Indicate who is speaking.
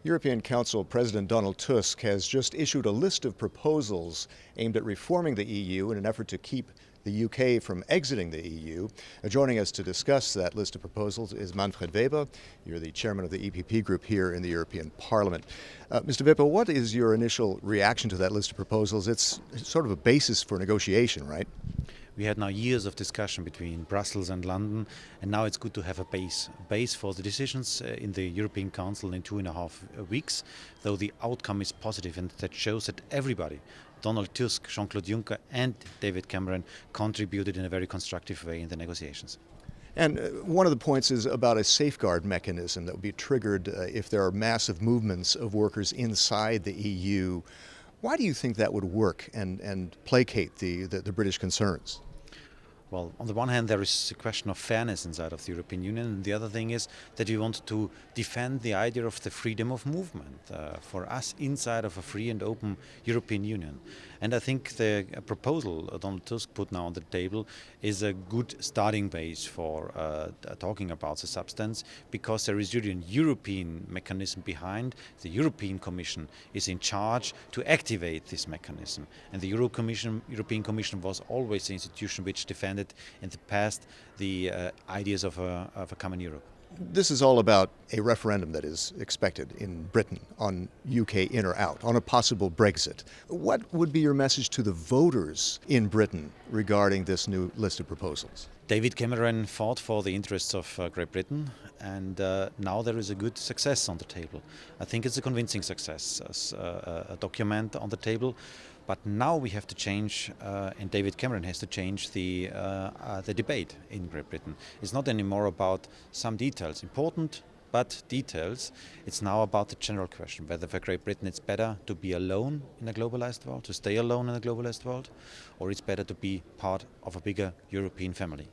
Speaker 1: European Council President Donald Tusk has just issued a list of proposals aimed at reforming the EU in an effort to keep the UK from exiting the EU. Joining us to discuss that list of proposals is Manfred. You're the chairman of the EPP group here in the European Parliament. Mr. Weber, what is your initial reaction to that list of proposals? It's sort of a basis for negotiation, right?
Speaker 2: We had now years of discussion between Brussels and London, and now it's good to have a base for the decisions in the European Council in 2.5 weeks, though the outcome is positive, and that shows that everybody, Donald Tusk, Jean-Claude Juncker and David Cameron, contributed in a very constructive way in the negotiations.
Speaker 1: And one of the points is about a safeguard mechanism that would be triggered if there are massive movements of workers inside the EU. Why do you think that would work and placate the British concerns?
Speaker 2: Well, on the one hand, there is a question of fairness inside of the European Union, and the other thing is that we want to defend the idea of the freedom of movement for us inside of a free and open European Union. And I think the proposal Donald Tusk put now on the table is a good starting base for talking about the substance, because there is really a European mechanism behind. The European Commission is in charge to activate this mechanism, and the European Commission was always the institution which defended in the past the ideas of a common Europe.
Speaker 1: This is all about a referendum that is expected in Britain on UK in or out, on a possible Brexit. What would be your message to the voters in Britain regarding this new list of proposals?
Speaker 2: David Cameron fought for the interests of Great Britain, and now there is a good success on the table. I think it's a convincing success, a document on the table. But now we have to change, and David Cameron has to change the debate in Great Britain. It's not anymore about some details, important but details. It's now about the general question, whether for Great Britain it's better to be alone in a globalized world, to stay alone in a globalized world, or it's better to be part of a bigger European family.